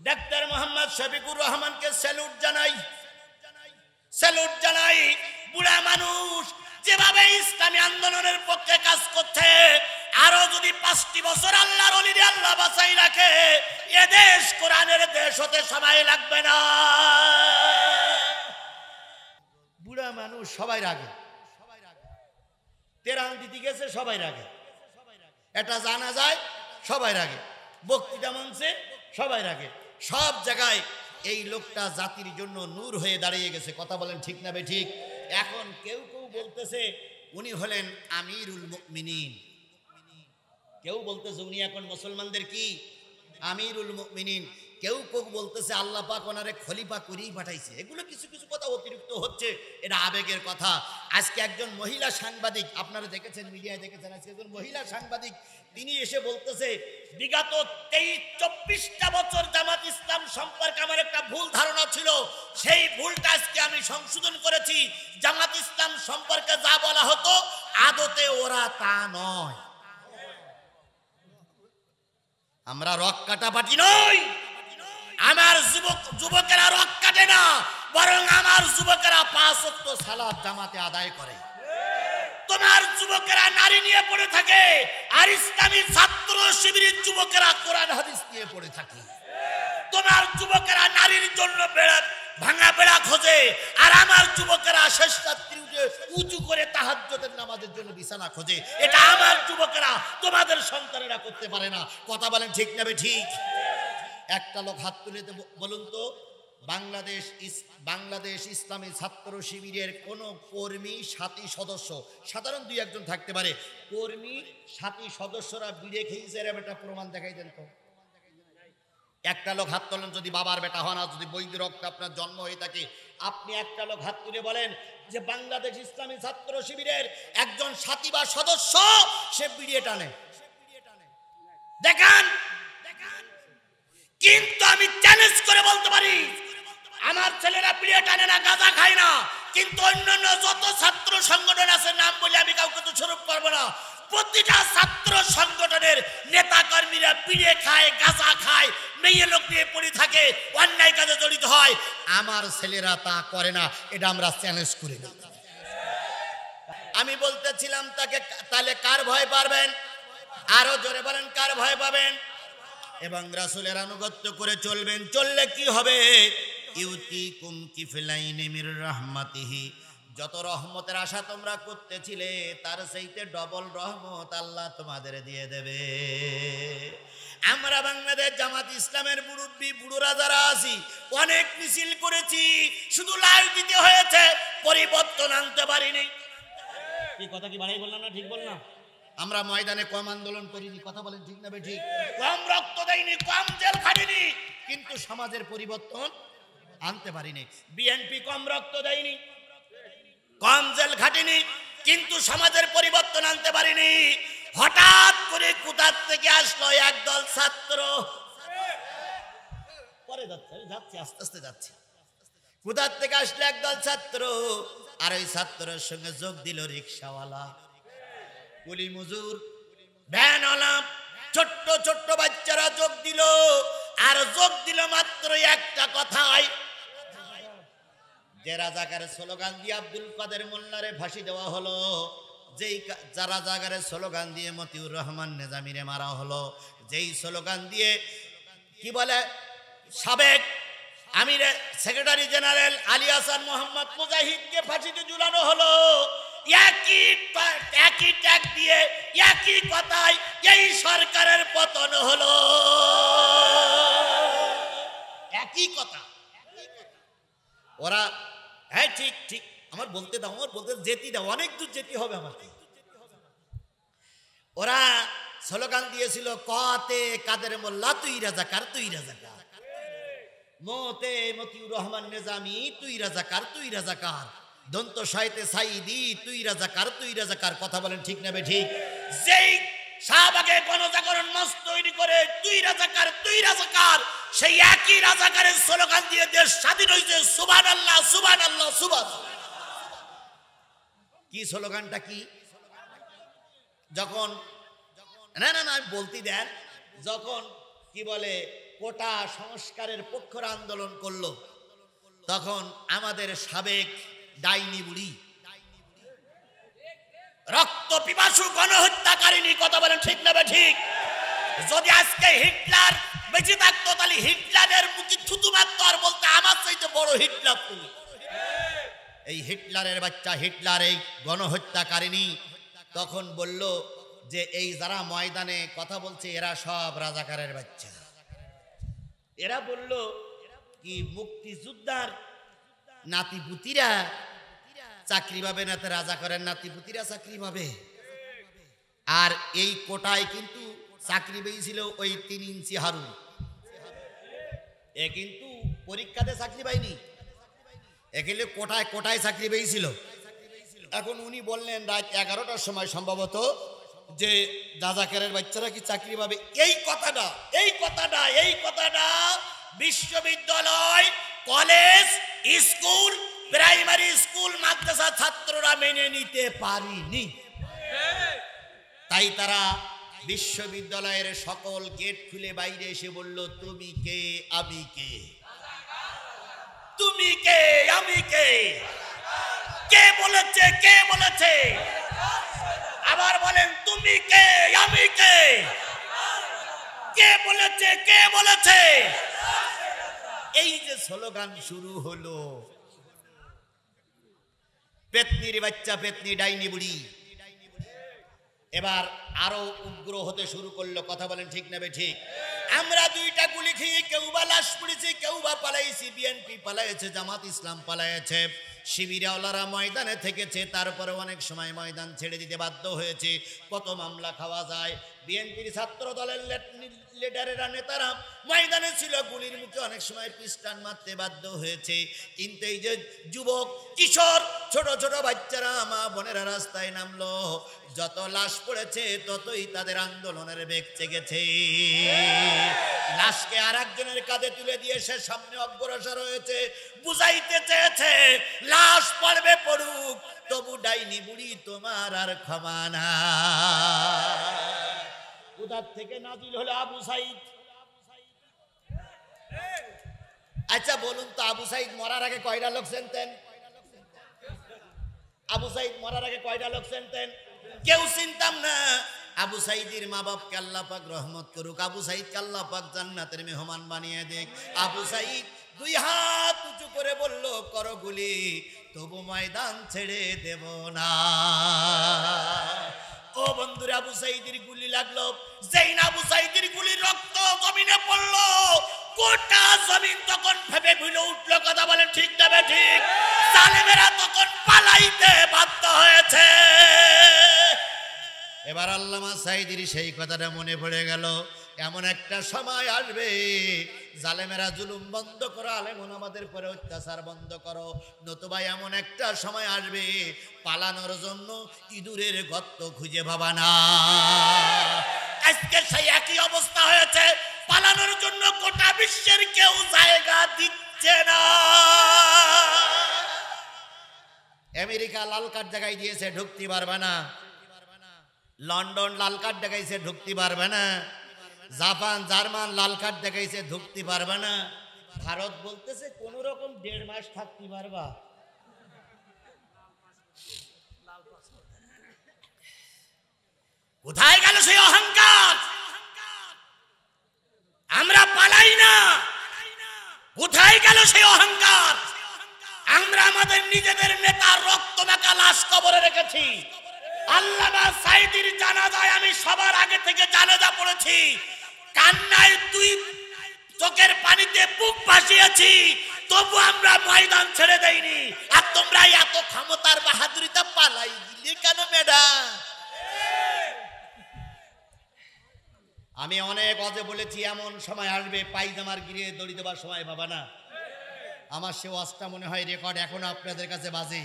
Doctor Mohammad Shafiqur রহমানকে salute জানাই। বুড়া মানুষ যেভাবে ইসলামী আন্দোলনের পক্ষে কাজ করছে, আরো যদি 5টি বছর আল্লাহর ওলিরে আল্লাহ বাঁচাই রাখে, এ দেশ কোরআনের দেশ হতে সময় লাগবে না। বুড়া মানুষ সবাই রাগে, তেরান দিতে গেছে সবাই রাগে, এটা জানা যায় সবাই রাগে, বক্তৃতা মঞ্চে সবাই রাগে, সব জায়গায় এই লোকটা জাতির জন্য নূর হয়ে দাঁড়িয়ে গেছে। কথা বলেন ঠিক না বেঠিক? এখন কেউ কেউ বলতেছে উনি হলেন আমিরুল মুমিনিন, কেউ বলতেছে উনি এখন মুসলমানদের কি আমিরুল মুমিনিন, কেউ কেউ বলতেছে আল্লাহ পাক ওনারে খলিফা করেই পাঠাইছে। এগুলো কিছু কিছু কথা অতিরিক্ত হচ্ছে, এটা আবেগের কথা। আজকে একজন মহিলা সাংবাদিক, আপনারা দেখেছেন, মিডিয়ায় দেখেছেন, আজকে একজন মহিলা সাংবাদিক তিনি এসে বলতেছে বিগত 23-24টা বছর জামাত ইসলাম সম্পর্কে আমার একটা ভুল ধারণা ছিল, সেই ভুলটা আজকে আমি সংশোধন করেছি। জামাত ইসলাম সম্পর্কে যা বলা হতো আদতে ওরা তা নয়। আমরা রক কাটা পার্টি নই, আমার যুবকেরা রক কাটে না, বরং আমার যুবকেরা 5 ওয়াক্ত সালাত জামাতে আদায় করে। তোমার যুবকেরা নারী নিয়ে পড়ে থাকে, আর ইসলামী ছাত্র শিবিরের যুবকেরা কোরআন হাদিস নিয়ে পড়ে থাকে। তোমার যুবকেরা নারীর জন্য ভাঙা বেড়া খোঁজে, আর আমার যুবকেরা শেষ রাত্রি উঁচু করে তাহাজ্জুদের নামাজের জন্য বিছানা খোঁজে। এটা আমার যুবকেরা, তোমাদের সন্তানেরা করতে পারে না। কথা বলেন ঠিক না ঠিক? একটা লোক হাত তুলে বলুন তো, বাংলাদেশ ইসলামী ছাত্র শিবিরের কোন কর্মী সাথী সদস্য, সাধারণ 2-1 জন থাকতে পারে, কর্মী সাথী সদস্যরা বিড়ে খেয়েছে এর একটা প্রমাণ দেখাই দেন তো। একটা লোক হাত তোলেন যদি বাবার বেটা হন, আর যদি বৈধ রক্তে আপনার জন্ম হয়ে থাকে, আপনি একটা লোক হাত তুলে বলেন যে বাংলাদেশ ইসলামী ছাত্র শিবিরের একজন সাথী বা সদস্য সে বিড়িয়ে টানে, দেখান। কিন্তু আমি চ্যালেঞ্জ করে বলতে পারি আমার ছেলেরা বিড়িয়ে টানে না, গাঁজা খায় না, কিন্তু অন্যান্য যত ছাত্র সংগঠন আছে নাম বলে আমি কাউকে তো স্বরূপ করবো না, প্রতিটা ছাত্র সংগঠনের নেতা কর্মীরা বিড়িয়ে খায়, গাঁজা খায়, মেয়ে লোক নিয়ে পড়ে থাকে, অন্যায় কাজে জড়িত হয়। আমার ছেলেরা তা করে না, এটা আমরা চ্যালেঞ্জ করি না। আমি বলতেছিলাম তাকে, তাহলে কার ভয় পাবেন? আরো জোরে বলেন, কার ভয় পাবেন? এবং রাসূলের আনুগত্য করে চলবেন। চললে কি হবে? ইউতিকুম কিফলাইনি মির রাহমাতিহি, যত রহমতের আশা তোমরা করতেছিলে তার চাইতে ডবল রহমত আল্লাহ তোমাদের দিয়ে দেবে। আমরা বাংলাদেশ জামাত ইসলামের মুরব্বী বুড়োরা যারা আছি অনেক মিছিল করেছি, শুধু লাইভ দিতে হয়েছে, পরিবর্তন আনতে পারিনি। এই কথা কি বাড়াই বললাম না? ঠিক বললাম? আমরা ময়দানে কম আন্দোলন করিনি, কথা বলেন ঠিক না ঠিক? কম রক্ত দেয়নি, কম জেল খাটিনি, কিন্তু সমাজের পরিবর্তন আনতে পারিনি। বিএনপি কম রক্ত দেয়নি, কম জেল খাটিনি, কিন্তু সমাজের পরিবর্তন আনতে পারিনি। হঠাৎ করে কোথার থেকে আসলো একদল ছাত্র, পরে যাচ্ছে আস্তে আস্তে যাচ্ছে, কোথার থেকে আসলো একদল ছাত্র, আর ওই ছাত্রের সঙ্গে যোগ দিল রিক্সাওয়ালা, কুলি মজুর, ভ্যানওয়ালা, ছোট্ট ছোট্ট বাচ্চারা যোগ দিল। আর যোগ দিল মাত্র একটা কথাই, যে রাজাকারের স্লোগান দিয়ে আব্দুল কাদের মোল্লারে ফাঁসি দেওয়া হলো, যেই রাজাকারের স্লোগান দিয়ে মতিউর রহমান নিজামীরে মারা হলো, যেই স্লোগান দিয়ে কি বলে সাবেক আমির সেক্রেটারি জেনারেল আলী হাসান মোহাম্মদ মুজাহিদকে ফাঁসিতে ঝুলানো হলো, একই ট্যাগ দিয়ে একই কথায় এই সরকারের পতন হলো। একই কথা। ওরা হ্যাঁ ঠিক ঠিক, আমার বলতে দাও, আমার বলতে যেতে দাও, অনেক দূর যেতে হবে আমাকে। ওরা স্লোগান দিয়েছিল কতে কাদের মোল্লা তুই রাজাকার, তুই রাজাকার, মতে মতিউর রহমান নিজামী তুই রাজাকার, তুই রাজাকার, দন্ত সাইতে সাইদি তুই রাজাকার, তুই রাজাকার। কথা বলেন ঠিক না ঠিক? যেই শাহবাগে গণজাগরণ মঞ্চ তৈরি করে তুই রাজাকার, তুই রাজাকার, সেই একই রাজাকারের স্লোগান দিয়ে দেশ স্বাধীন হয়েছে। সুবহানাল্লাহ, সুবহানাল্লাহ, সুবহানাল্লাহ। কি স্লোগানটা কি? যখন না না না বলতে দেন, যখন কি বলে কোটা সংস্কারের পক্ষের আন্দোলন করলো, তখন আমাদের সাবেক ডাইনি বুড়ি, রক্ত পিপাসু গণহত্যাকারিনী, কথা বলেন ঠিক না ঠিক? যদি আজকে হিটলার বেঁচে থাকতো তাহলে হিটলারের মুখে থুতু মারতো আর বলতে আমার চাইতে বড় হিটলার তুমি। এই হিটলারের বাচ্চা, হিটলার এই গণহত্যাকারিনী তখন বলল যে এই যারা ময়দানে কথা বলছে এরা সব রাজাকারের বাচ্চা। এরা বলল কি মুক্তিযোদ্ধার নাতিপুতিরা চাকরি পাবে না, তো রাজাকারের নাতিপুতিরা চাকরি পাবে। আর এই কোটায় কিন্তু চাকরি পেয়েছিল ওই 3 ইঞ্চি হারুন, এ কিন্তু পরীক্ষাতে চাকরি পায়নি, এগুলো কোটায় কোটায় চাকরি পেয়েছিল। এখন উনি বললেন রাত 11টার সময় সম্ভবত যে রাজাকারের বাচ্চারা কি চাকরি পাবে। এই কথাটা বিশ্ববিদ্যালয়, কলেজ, স্কুল, প্রাইমারি স্কুল, মাদ্রাসা ছাত্ররা মেনে নিতে পারেনি। তাই তারা বিশ্ববিদ্যালয়ের সকল গেট খুলে বাইরে এসে বলল, তুমি কে আমি কে, তুমি কে আমি কে, কে বলেছে কে বলেছে, আবার বলেন তুমি কে আমি কে, কে বলেছে কে বলেছে। এই যে স্লোগান শুরু হলো, পেতনির বাচ্চা, পেতনি ডাইনি বুড়ি এবার আরো উগ্র হতে শুরু করলো, কথা বলেন ঠিক না ঠিক? আমরা 2টা গুলি খেয়ে কেউ বা লাশ পড়েছি, কেউ বা পালাইছি, বিএনপি পালাইছে, জামাত ইসলাম পালাইছে, শিবিরাওয়ালারা ময়দানে থেকেছে, তারপরে অনেক সময় ময়দান ছেড়ে দিতে বাধ্য হয়েছে। কত মামলা খাওয়া যায়। বিএনপির ছাত্র দলের লিডারেরা, নেতারা ময়দানে ছিল, গুলির মুখে অনেক সময় পিস্টান মারতে বাধ্য হয়েছে। কিন্তু এই যে যুবক, কিশোর, ছোট ছোট বাচ্চারা, মা বোনেরা রাস্তায় নামলো, যত লাশ পড়েছে ততই তাদের আন্দোলনের বেগ জেগেছে। লাশকে আর একজনের কাঁধে তুলে দিয়ে সে সামনে অগ্রসর হয়েছে, বুঝাইতে চেয়েছে লাশ পড়বে পড়ুক, তবু ডাইনি বুড়ি তোমার আর ক্ষমা না। উদার থেকে নাজিল হলো আবু সাইদ। আচ্ছা বলুন তো, আবু সাইদ মরার আগে কয়টা লোক চিনতেন? আবু সাইদ মরার আগে কয়টা লোক চিনতেন? কেউ চিনতাম না। আবু সাইদের মা বাপকে আল্লাহ পাক রহমত করুক, আবু সাইদকে আল্লাহ পাক জান্নাতের মেহমান বানিয়ে দেখ। আবু সাইদ 2 হাত উঁচু করে বলল, করো গুলি, তবু ময়দান ছেড়ে দেব না। ও বন্ধুরা, আবু সাইদের গুলি লাগলো, যেই না আবু সাইদের গুলির রক্ত জমিনে পড়লো, গোটা জমিন তখন ফেপে ফুলে উঠলো, কথা বলেন ঠিক না ঠিক? জালেমেরা তখন পালাইতে বাধ্য হয়েছে। এবার আল্লামা সাইদির সেই কথাটা মনে পড়ে গেল, এমন একটা সময় আসবে জালেমেরা জুলুম বন্ধ করো, আলেমন আমাদের পরে অত্যাচার বন্ধ করো, নতুবা এমন একটা সময় আসবে পালানোর জন্য ইঁদুরের গর্ত খুঁজে পাবা না। আজকে সেই একই অবস্থা হয়েছে, পালানোর জন্য গোটা বিশ্বের কেউ জায়গা দিচ্ছে না। আমেরিকা লাল কার্ড জায়গায় দিয়েছে, ঢুকতে পারবে না। লন্ডন লাল কার্ড দেখাইছে, ঢুকতে পারবে না। জাপান, জার্মান লাল কার্ড দেখাইছে, ঢুকতে পারবে না। ভারত বলতেছে কোন রকম 1.5 মাস থাকতে পারবা। কোথায় গেল সেই অহংকার? আমরা পালাই না, কোথায় গেল সেই অহংকার? আমরা আমাদের নিজেদের নেতার রক্ত মাখা লাশ কবরে রেখেছি। আল্লামা সাইদির জানাজায় আমি সবার আগে থেকে জানাজা পড়েছি, কান্নায় 2 চোখের পানিতে বুক ভাসিয়েছি, তবু আমরা ময়দান ছেড়ে দেইনি। আর তোমরা এত ক্ষমতার বাহাদুরিতে পালাই গিলে কেন ম্যাডাম? আমি অনেক অজে বলেছি, এমন সময় আসবে পায়জামার গিরে দড়ি দেবার সময় পাবা না। আমার সে ওয়াজটা মনে হয় রেকর্ড এখনো আপনাদের কাছে বাজে।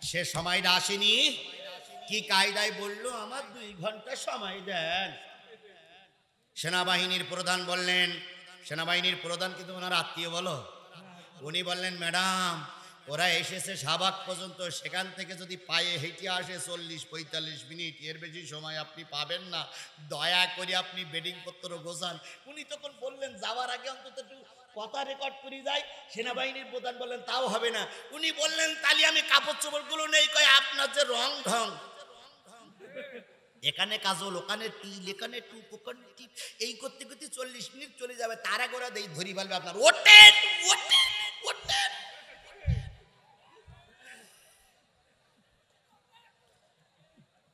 সে সময়টা আসেনি। কি কায়দায় বললো, আমার 2 ঘন্টা সময় দেন। সেনাবাহিনীর প্রধান বললেন, সেনাবাহিনীর প্রধান কিন্তু ওনার আত্মীয় বলো, উনি বললেন ম্যাডাম ওরা এসেছে শাহবাগ পর্যন্ত, সেখান থেকে যদি পায়ে হেঁটে আসে 40-45 মিনিট, এর বেশি সময় আপনি পাবেন না। দয়া করে আপনি বেডিং পত্র গোছান। উনি তখন বললেন যাওয়ার আগে অন্তত একটু কথা রেকর্ড করে যাই। সেনাবাহিনীর প্রধান বললেন তাও হবে না। উনি বললেন তাহলে আমি কাপড় চোপড়গুলো নেই। কয় আপনার যে রং ঢং, এখানে কাজল, ওখানে তিল, এখানে টুক, ওখানে টিপ, এই করতে করতে 40 মিনিট চলে যাবে। তারা গোড়া দেই ধরি বলবে আপনার ওঠেন ওঠেন ওঠেন।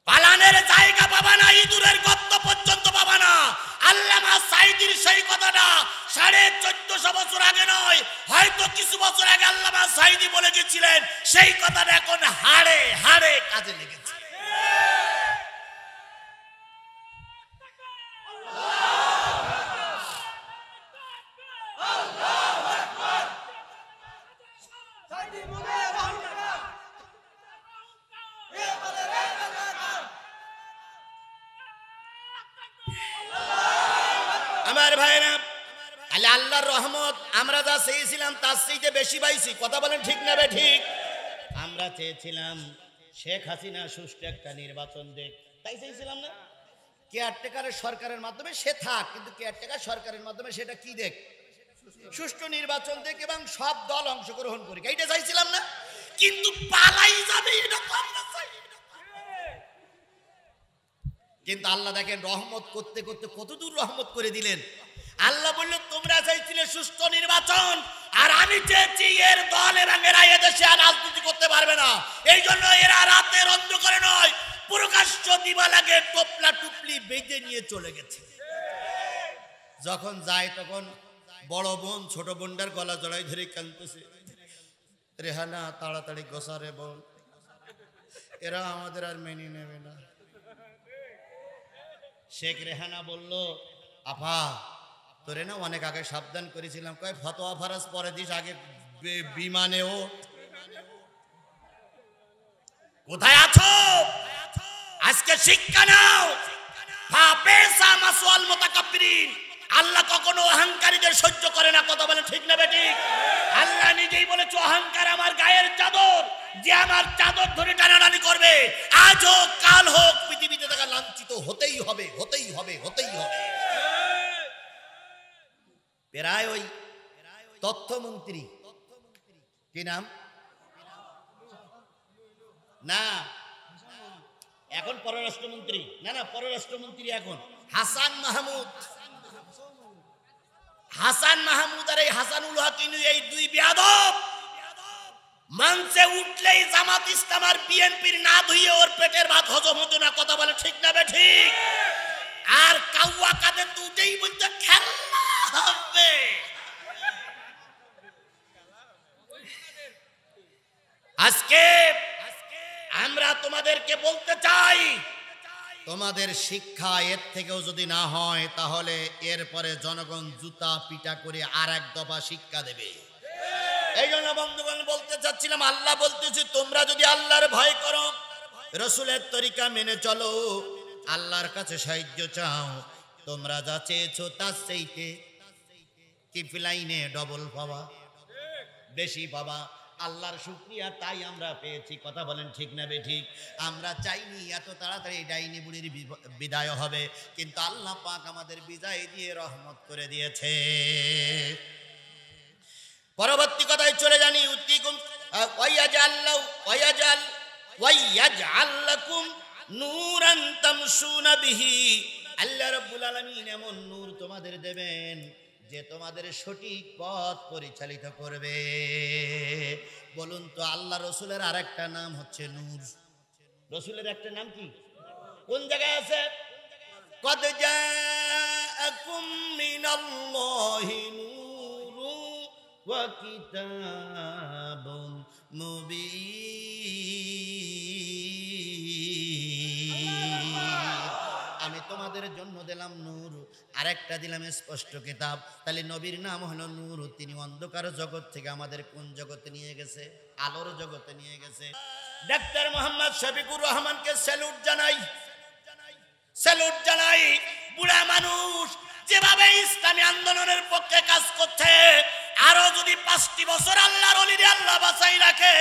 পালানের জায়গা পাবা না, ইঁদুরের গর্ত পর্যন্ত পাবা না। আল্লামা সাঈদীর সেই কথাটা 1450 বছর আগে নয়, হয়তো কিছু বছর আগে আল্লামা সাঈদী বলে গেছিলেন, সেই কথাটা এখন হাড়ে হাড়ে কাজে লেগেছে। আমার ভাইরা, আল্লাহর রহমত আমরা যা চেয়েছিলাম তার চাইতে বেশি পাইছি। কথা বলেন ঠিক না বে ঠিক? আমরা চেয়েছিলাম শেখ হাসিনা সুষ্ঠু একটা নির্বাচন দেখ, তাই চেয়েছিলাম না? কেয়ারটেকারের সরকারের মাধ্যমে সে থাক, কিন্তু কেয়ারটেকার সরকারের মাধ্যমে সেটা কি দেখ, সুষ্ঠু নির্বাচন দেখ এবং সব দল অংশগ্রহণ করি, এইটা চাইছিলাম না? কিন্তু পালাই যাবে এটা তো আমরা চাই। কিন্তু আল্লাহ দেখেন রহমত করতে করতে কতদূর রহমত করে দিলেন। আল্লাহ বলল তোমরা চাইছিলে সুষ্ঠু নির্বাচন, আর আমি চেয়েছি এর দল এবং এরা এদেশে আর রাজনীতি করতে পারবে না। এই জন্য এরা রাতের অন্ধকারে নয়, প্রকাশ্য দিবালাগে টোপলা টুপলি বেঁধে নিয়ে চলে গেছে। যখন যায় তখন বড় বোন ছোট বোনটার গলা জড়াই ধরে কাঁদতেছে, রেহানা তাড়াতাড়ি গোসারে বোন, এরা আমাদের আর মেনে নেবে না। শেখ রেহানা বলল আপা তোরে না অনেক আগে সাবধান করেছিলাম, কয় ফতোয়া ফরজ পরে দিস, আগে বিমানে ও। কোথায় আছো আজকে? শিক্ষা নাও। আল্লাহ কখনো অহংকারীদের সহ্য করে না। কথা বলে ঠিক না বেটি? আল্লাহ নিজেই বলেছে অহংকার আমার গায়ের চাদর, যে আমার চাদর ধরে টানাটানি করবে আজ হোক কাল হোক পৃথিবীতে তাকে লাঞ্ছিত হতেই হবে হতেই হবে হতেই হবে। প্রায় ওই তথ্যমন্ত্রী, কি নাম না এখন পররাষ্ট্রমন্ত্রী, না পররাষ্ট্রমন্ত্রী এখন হাসান মাহমুদ। হাসান মাহমুদ আর এই হাসানুল হক, এই দুই বেয়াদব মঞ্চে উঠলেই জামাত ইসলাম আর বিএনপির না ধুইয়ে ওর পেটের ভাত হজম হতো না। কথা বলে ঠিক না বে ঠিক? আর কাউয়া কাদের তো উঠেই বলতে খেলা হবে। আজকে আমরা তোমাদেরকে বলতে চাই, তোমাদের শিক্ষা এর থেকেও যদি না হয় তাহলে এরপরে জনগণ জুতা পিটা করে আর এক দফা শিক্ষা দেবে। এই জন্য বন্ধুগণ বলতে চাচ্ছিলাম, আল্লাহ বলতেছে তোমরা যদি আল্লাহর ভয় করো, রসুলের তরিকা মেনে চলো, আল্লাহর কাছে সাহায্য চাও, তোমরা যা চেয়েছো তার চাইতে কিফলাইনে ডবল পাবা, বেশি পাবা। আল্লাহর শুকরিয়া, তাই আমরা পেয়েছি। কথা বলেন ঠিক না বে ঠিক? আমরা চাইনি এত তাড়াতাড়ি ডাইনি বুড়ির বিদায় হবে, কিন্তু আল্লাহ পাক আমাদের বিদায় দিয়ে রহমত করে দিয়েছে। পরবর্তী কথায় চলে জানি, উত্তিকুম ওয়াইয়াজআল লাকুম নূরান তামশুনা বিহি। আল্লাহ রাব্বুল আলামিন এমন নূর তোমাদের দেবেন যে তোমাদের সঠিক পথ পরিচালিত করবে। বলুন তো আল্লাহ রসুলের আরেকটা নাম হচ্ছে নূর। রসুলের একটা নাম কি? কোন জায়গায় আছে? কদ জাআকুম মিনাল্লাহি নূরুন ওয়া কিতাবুম মুবিন। আমি তোমাদের জন্য দিলাম নূর, আরেকটা দিলাম স্পষ্ট কিতাব। তাহলে নবীর নাম হলো নূর। তিনি অন্ধকার জগৎ থেকে আমাদের কোন জগতে নিয়ে গেছে? আলোর জগতে নিয়ে গেছে। ডাক্তার মোহাম্মদ শফিকুর রহমানকে স্যালুট জানাই, স্যালুট জানাই। বুড়া মানুষ যেভাবে ইসলামী আন্দোলনের পক্ষে কাজ করছে, আরো যদি 5টি বছর আল্লাহর ওলিরে আল্লাহ বাঁচাই রাখে,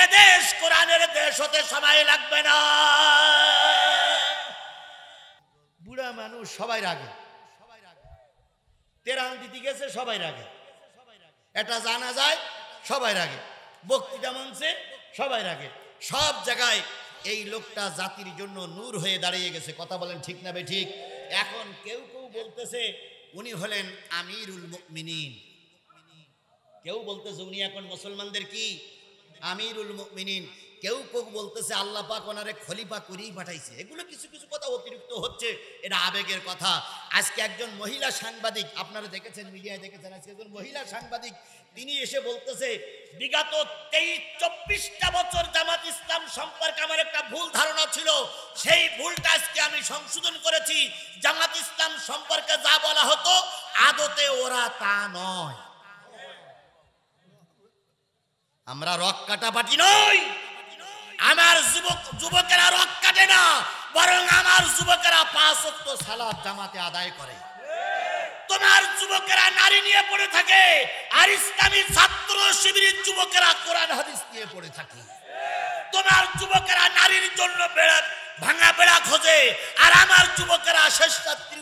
এ দেশ কোরআনের দেশ হতে সময় লাগবে না। বুড়া মানুষ সবাই রাগে, তেরান দিতে গেছে সবাই রাগে, এটা জানা যায় সবাই রাগে, বক্তৃতা মঞ্চে সবাই রাগে, সব জায়গায় এই লোকটা জাতির জন্য নূর হয়ে দাঁড়িয়ে গেছে। কথা বলেন ঠিক না বেঠিক? এখন কেউ কেউ বলতেছে উনি হলেন আমিরুল মুমিনিন, কেউ বলতেছে উনি এখন মুসলমানদের কি আমিরুল মুমিনিন, কেউ কেউ বলতেছে আল্লাহ পাক ওনারে খলিফা করেই পাঠাইছে। এগুলো কিছু কিছু কথা অতিরিক্ত হচ্ছে, এটা আবেগের কথা। আজকে একজন মহিলা সাংবাদিক, আপনারা দেখেছেন, মিডিয়ায় দেখেছেন, আজকে একজন মহিলা সাংবাদিক তিনি এসে বলতেছে বিগত 23-24টা বছর জামাত ইসলাম সম্পর্কে আমার একটা ভুল ধারণা ছিল, সেই ভুলটা আজকে আমি সংশোধন করেছি। জামাত ইসলাম সম্পর্কে যা বলা হতো আদতে ওরা তা নয়। আমরা রক কাটা পার্টি নই, আমার যুবকেরা রক কাটে না, বরং আমার যুবকেরা 5 ওয়াক্ত সালাত জামাতে আদায় করে। তোমার যুবকেরা নারী নিয়ে পড়ে থাকে, আর ইসলামী ছাত্র শিবিরের যুবকেরা কোরআন হাদিস নিয়ে পড়ে থাকে। তোমার যুবকেরা নারীর জন্য ভাঙা বেড়া খোঁজে, আর আমার যুবকেরা শেষ রাত্রি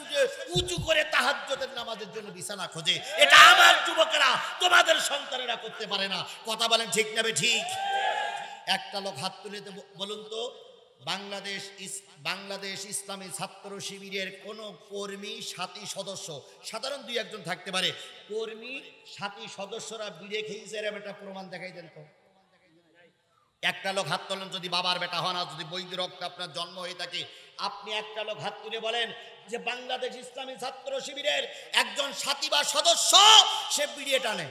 উঁচু করে তাহাজ্জুদের নামাজের জন্য বিছানা খোঁজে। এটা আমার যুবকেরা, তোমাদের সন্তানেরা করতে পারে না। কথা বলেন ঠিক না ঠিক? একটা লোক হাত তুলে বলুন তো, বাংলাদেশ ইসলামী ছাত্র শিবিরের কোন কর্মী সাথী সদস্য, সাধারণ 2-1 জন থাকতে পারে, কর্মী সাথী সদস্যরা বিড়ে খেয়েছে এরকম একটা প্রমাণ দেখাই দেন তো। একটা লোক হাত তোলেন যদি বাবার বেটা হন, আর যদি বৈধ রক্ত আপনার জন্ম হয়ে থাকে, আপনি একটা লোক হাত তুলে বলেন যে বাংলাদেশ ইসলামী ছাত্র শিবিরের একজন সাথী বা সদস্য সে বিড়িয়ে টানে,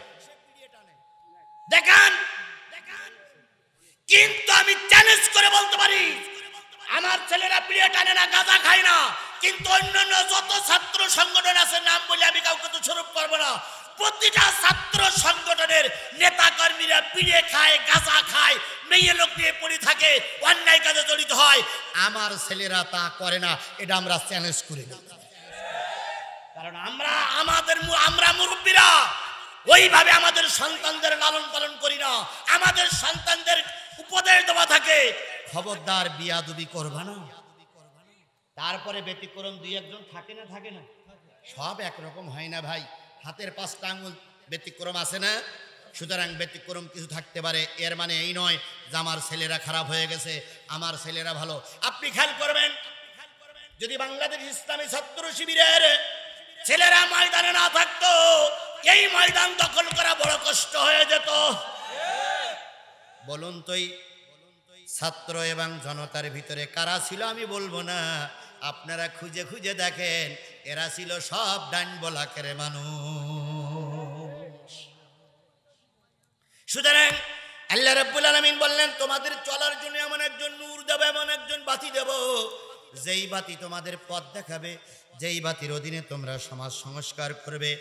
দেখান। কিন্তু আমি চ্যালেঞ্জ করে বলতে পারি আমার ছেলেরা বিড়িয়ে টানে না, গাঁজা খায় না, কিন্তু অন্যান্য যত ছাত্র সংগঠন আছে নাম বলে আমি কাউকে তো স্বরূপ করবো না, প্রতিটা ছাত্র সংগঠনের নেতা কর্মীরা বিড়িয়ে খায়, গাঁজা খায়, মেয়ে লোক নিয়ে পড়ে থাকে, অন্যায় কাজে জড়িত হয়। আমার ছেলেরা তা করে না, এটা আমরা চ্যালেঞ্জ করি না। কারণ আমরা মুরব্বীরা ওইভাবে আমাদের সন্তানদের লালন পালন করি না। আমাদের সন্তানদের উপদেশ দেওয়া থাকে খবরদার বিয়াদবি করবা না। তারপরে ব্যতিক্রম 2-1 জন থাকে না, সব একরকম হয় না ভাই, হাতের 5টা আঙুল ব্যতিক্রম আছে না। সুতরাং ব্যতিক্রম কিছু থাকতে পারে, এর মানে এই নয় যে আমার ছেলেরা খারাপ হয়ে গেছে, আমার ছেলেরা ভালো। আপনি খেয়াল করবেন, যদি বাংলাদেশ ইসলামী ছাত্র শিবিরের ছেলেরা ময়দানে না থাকতো, এই ময়দান দখল করা বড় কষ্ট হয়ে যেত। বলুন তো ছাত্র এবং জনতার ভিতরে কারা ছিল আমি বলবো না, আপনারা খুঁজে খুঁজে দেখেন, এরা ছিল সব ডান বলাকের মানুষ। সুতরাং আল্লাহ রাব্বুল আলামিন বললেন তোমাদের চলার জন্য এমন একজন নূর দেব, এমন একজন বাতি দেব, যেই বাতি তোমাদের পথ দেখাবে, যেই বাতির অধীনে তোমরা সমাজ সংস্কার করবে।